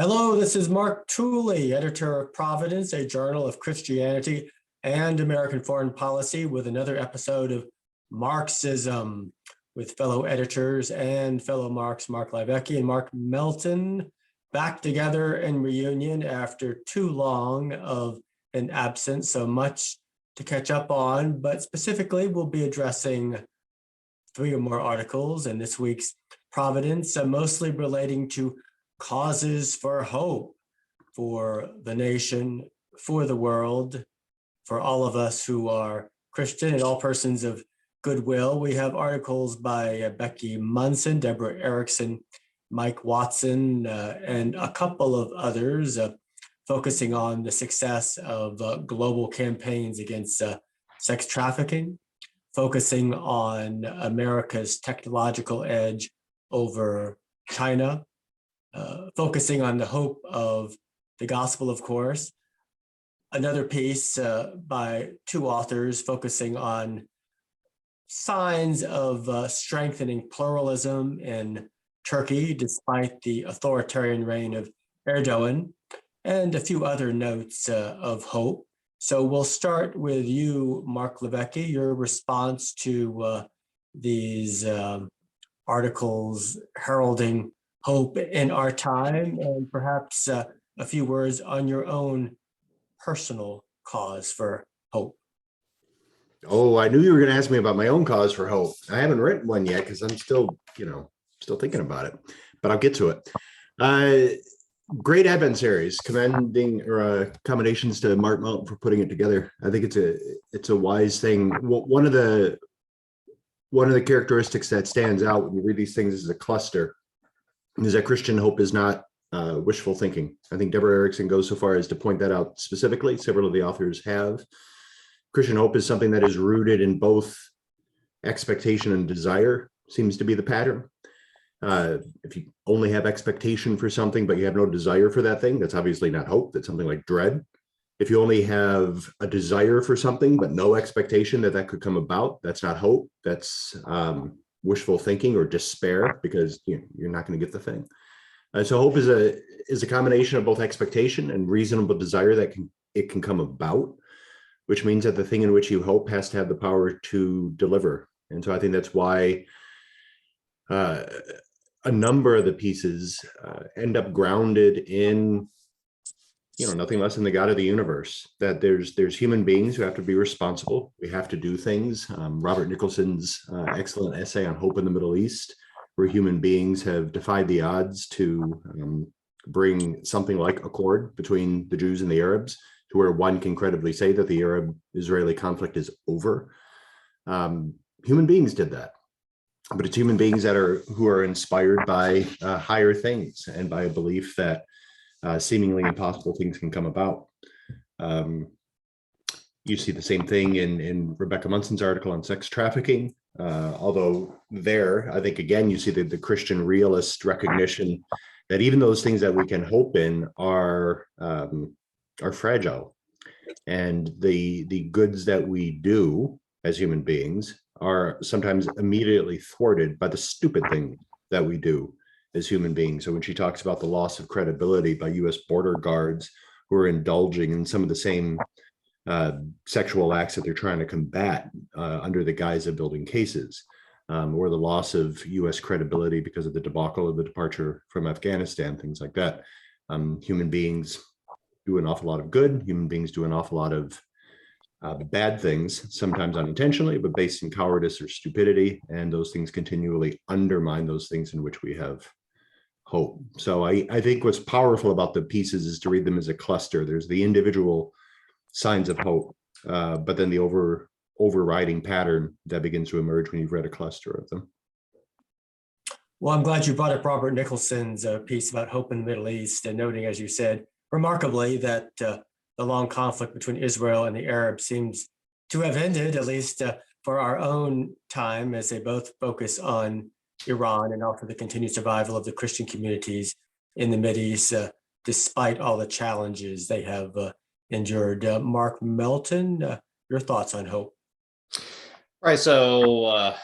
Hello, this is Mark Tooley, editor of Providence, a journal of Christianity and American foreign policy, with another episode of Marksism with fellow editors and fellow Marks, Mark Livecki and Mark Melton, back together in reunion after too long of an absence. So much to catch up on, but specifically we'll be addressing three or more articles in this week's Providence, mostly relating to causes for hope for the nation, for the world, for all of us who are Christian and all persons of goodwill. We have articles by Becky Munson, Deborah Erickson, Mike Watson, and a couple of others focusing on the success of global campaigns against sex trafficking, focusing on America's technological edge over China, focusing on the hope of the gospel, of course. Another piece by two authors focusing on signs of strengthening pluralism in Turkey, despite the authoritarian reign of Erdogan, and a few other notes of hope. So we'll start with you, Mark Livecki, your response to these articles heralding hope in our time, and perhaps a few words on your own personal cause for hope. Oh, I knew you were going to ask me about my own cause for hope. I haven't written one yet because I'm still thinking about it, but I'll get to it. Great Advent series, commending or commendations to Mark Melton for putting it together. I think it's a wise thing. One of the characteristics that stands out when you read these things as a cluster is that Christian hope is not wishful thinking. I think Deborah Erickson goes so far as to point that out specifically. Several of the authors have. Christian hope is something that is rooted in both expectation and desire, seems to be the pattern. If you only have expectation for something, but you have no desire for that thing, that's obviously not hope. That's something like dread. If you only have a desire for something, but no expectation that could come about, that's not hope. That's wishful thinking or despair, because you're not going to get the thing. So hope is a combination of both expectation and reasonable desire that it can come about, which means that the thing in which you hope has to have the power to deliver. And so I think that's why a number of the pieces end up grounded in nothing less than the God of the universe, that there's human beings who have to be responsible. We have to do things. Robert Nicholson's excellent essay on hope in the Middle East, where human beings have defied the odds to bring something like accord between the Jews and the Arabs, to where one can credibly say that the Arab-Israeli conflict is over. Human beings did that. But it's human beings who are inspired by higher things and by a belief that seemingly impossible things can come about. You see the same thing in Rebecca Munson's article on sex trafficking, although there, I think, again, you see the Christian realist recognition that even those things that we can hope in are fragile. And the goods that we do as human beings are sometimes immediately thwarted by the stupid thing that we do as human beings. So when she talks about the loss of credibility by U.S. border guards who are indulging in some of the same sexual acts that they're trying to combat under the guise of building cases, or the loss of U.S. credibility because of the debacle of the departure from Afghanistan, things like that. Human beings do an awful lot of good. Human beings do an awful lot of bad things, sometimes unintentionally, but based in cowardice or stupidity. And those things continually undermine those things in which we have hope. So I think what's powerful about the pieces is to read them as a cluster. There's the individual signs of hope, but then the overriding pattern that begins to emerge when you've read a cluster of them. Well, I'm glad you brought up Robert Nicholson's piece about hope in the Middle East, and noting, as you said, remarkably, that the long conflict between Israel and the Arabs seems to have ended, at least for our own time, as they both focus on Iran and also the continued survival of the Christian communities in the Mideast, despite all the challenges they have endured. Mark Melton, your thoughts on hope? Right. So,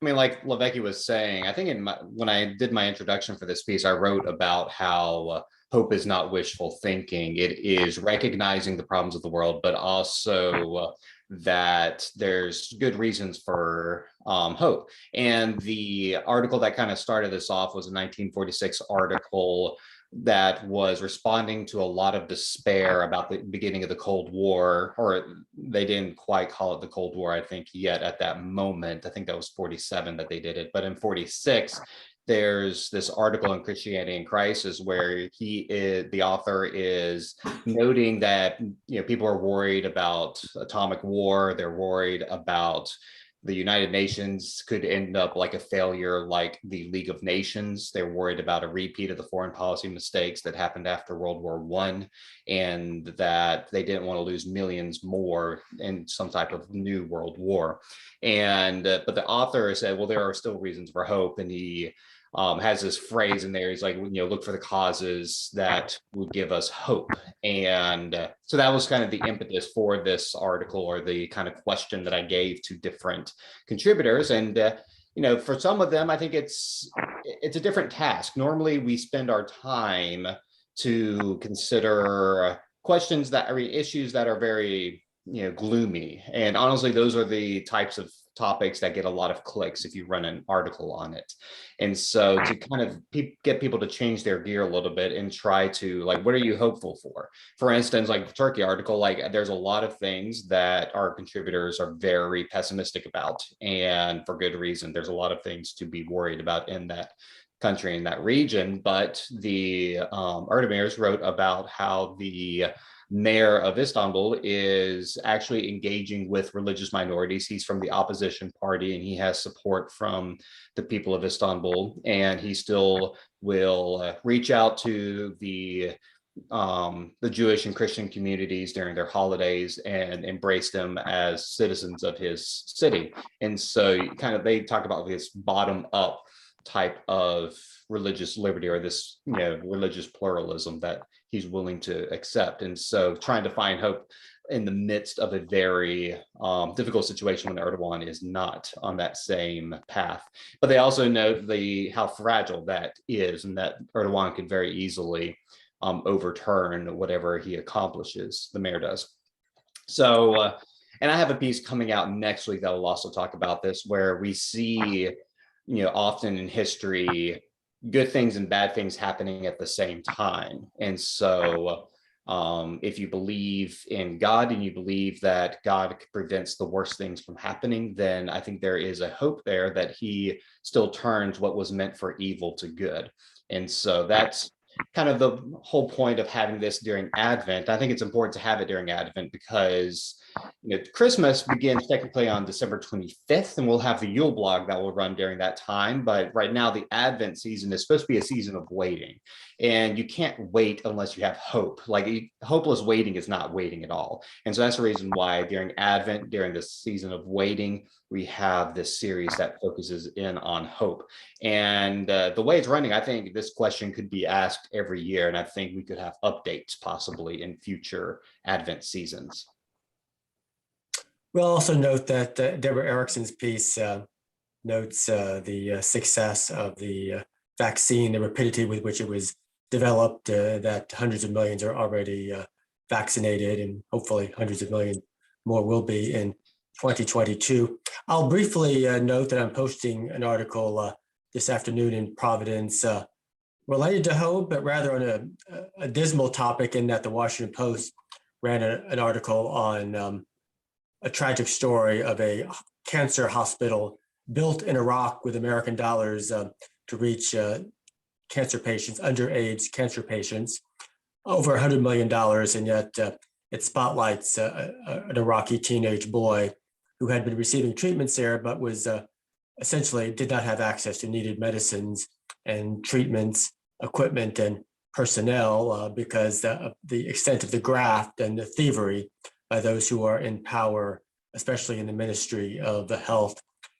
I mean, like Levesque was saying, I think when I did my introduction for this piece, I wrote about how hope is not wishful thinking. It is recognizing the problems of the world, but also that there's good reasons for hope. And the article that kind of started this off was a 1946 article that was responding to a lot of despair about the beginning of the Cold War, or they didn't quite call it the Cold War, I think, yet at that moment. I think that was 47 that they did it. But in 46, there's this article in Christianity in Crisis where the author is noting that, you know, people are worried about atomic war. They're worried about the United Nations could end up like a failure like the League of Nations. They're worried about a repeat of the foreign policy mistakes that happened after World War I, and that they didn't want to lose millions more in some type of new world war. And but the author said, well, there are still reasons for hope. And he has this phrase in there. He's like, you know, look for the causes that would give us hope. And so that was kind of the impetus for this article, or the kind of question that I gave to different contributors. And you know, for some of them, I think it's a different task. Normally, we spend our time to consider questions that are issues that are very, you know, gloomy. And honestly, those are the types of topics that get a lot of clicks if you run an article on it. And so to kind of get people to change their gear a little bit and try to, like, what are you hopeful for? For instance, like the Turkey article, like there's a lot of things that our contributors are very pessimistic about, and for good reason. There's a lot of things to be worried about in that country, in that region. But the Erdemirs wrote about how the mayor of Istanbul is actually engaging with religious minorities. He's from the opposition party, and he has support from the people of Istanbul, and he still will reach out to the Jewish and Christian communities during their holidays and embrace them as citizens of his city. And so kind of they talk about this bottom up type of religious liberty, or this, you know, religious pluralism that he's willing to accept. And so trying to find hope in the midst of a very difficult situation when Erdogan is not on that same path. But they also note how fragile that is, and that Erdogan could very easily overturn whatever he accomplishes, the mayor does. So, and I have a piece coming out next week that will also talk about this, where we see, you know, often in history, good things and bad things happening at the same time. And so if you believe in God and you believe that God prevents the worst things from happening, then I think there is a hope there that he still turns what was meant for evil to good. And so that's kind of the whole point of having this during Advent. I think it's important to have it during Advent because, you know, Christmas begins technically on December 25th, and we'll have the Yule blog that will run during that time. But right now, the Advent season is supposed to be a season of waiting, and you can't wait unless you have hope. Like, hopeless waiting is not waiting at all. And so that's the reason why during Advent, during this season of waiting, we have this series that focuses in on hope. And the way it's running, I think this question could be asked every year, and I think we could have updates possibly in future Advent seasons. We'll also note that Deborah Erickson's piece notes the success of the vaccine, the rapidity with which it was developed, that hundreds of millions are already vaccinated, and hopefully hundreds of millions more will be in 2022. I'll briefly note that I'm posting an article this afternoon in Providence related to hope, but rather on a dismal topic, in that the Washington Post ran an article on a tragic story of a cancer hospital built in Iraq with American dollars to reach cancer patients, underage cancer patients, over $100 million. And yet it spotlights an Iraqi teenage boy who had been receiving treatments there, but was essentially did not have access to needed medicines and treatments, equipment, and personnel because of the extent of the graft and the thievery by those who are in power, especially in the Ministry of Health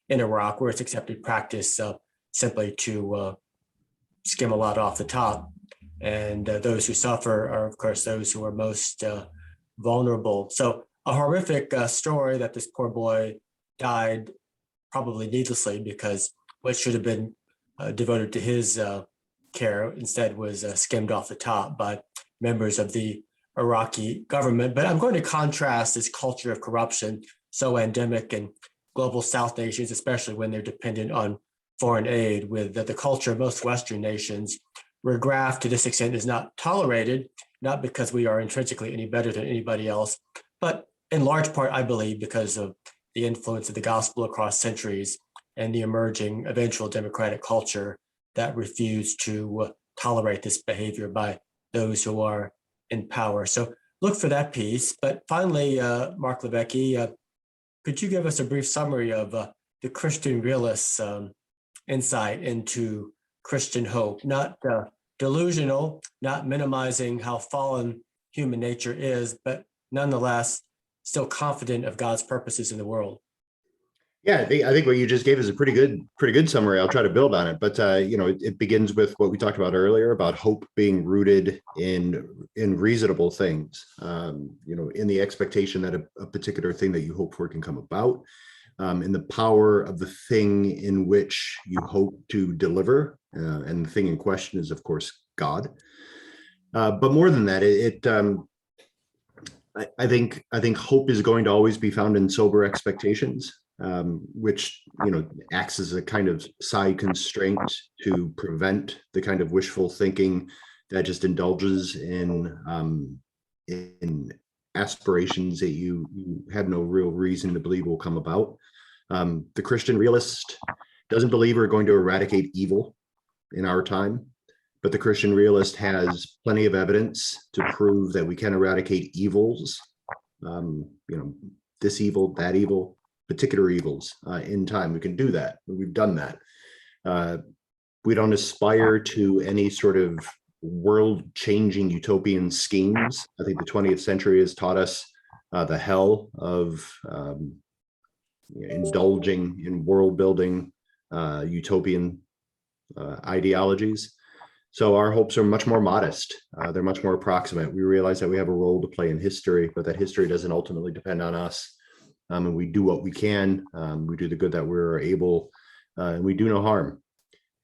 in Iraq, where it's accepted practice simply to skim a lot off the top. And those who suffer are, of course, those who are most vulnerable. So a horrific story that this poor boy died probably needlessly, because what should have been devoted to his care instead was skimmed off the top by members of the Iraqi government. But I'm going to contrast this culture of corruption so endemic in global South nations, especially when they're dependent on foreign aid, with the culture of most Western nations, where graft to this extent is not tolerated, not because we are intrinsically any better than anybody else, but in large part, I believe, because of the influence of the gospel across centuries and the emerging eventual democratic culture that refused to tolerate this behavior by those who are in power. So look for that piece. But finally, Mark Levesque, could you give us a brief summary of the Christian realist's insight into Christian hope, not delusional, not minimizing how fallen human nature is, but nonetheless still confident of God's purposes in the world? Yeah, I think what you just gave is a pretty good summary. I'll try to build on it, but it begins with what we talked about earlier about hope being rooted in reasonable things. In the expectation that a particular thing that you hope for can come about, in the power of the thing in which you hope to deliver, and the thing in question is, of course, God. But more than that, I think hope is going to always be found in sober expectations. Which acts as a kind of side constraint to prevent the kind of wishful thinking that just indulges in aspirations that you have no real reason to believe will come about. The Christian realist doesn't believe we're going to eradicate evil in our time, but the Christian realist has plenty of evidence to prove that we can eradicate evils. This evil, that evil, particular evils in time. We can do that. We've done that. We don't aspire to any sort of world-changing utopian schemes. I think the 20th century has taught us the hell of indulging in world-building utopian ideologies. So our hopes are much more modest. They're much more approximate. We realize that we have a role to play in history, but that history doesn't ultimately depend on us. And we do what we can. We do the good that we're able, and we do no harm.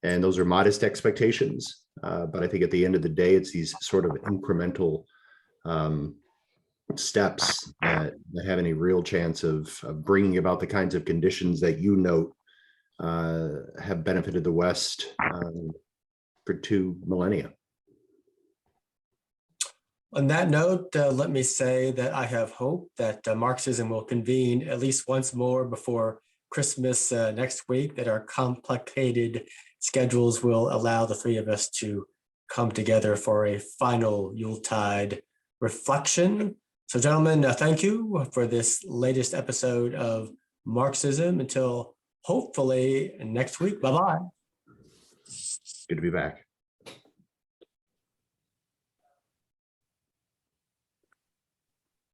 And those are modest expectations. But I think at the end of the day, it's these sort of incremental steps that have any real chance of bringing about the kinds of conditions that you note have benefited the West for 2 millennia. On that note, let me say that I have hope that Marxism will convene at least once more before Christmas next week, that our complicated schedules will allow the three of us to come together for a final Yuletide reflection. So gentlemen, thank you for this latest episode of Marxism. Until hopefully next week. Bye-bye. Good to be back.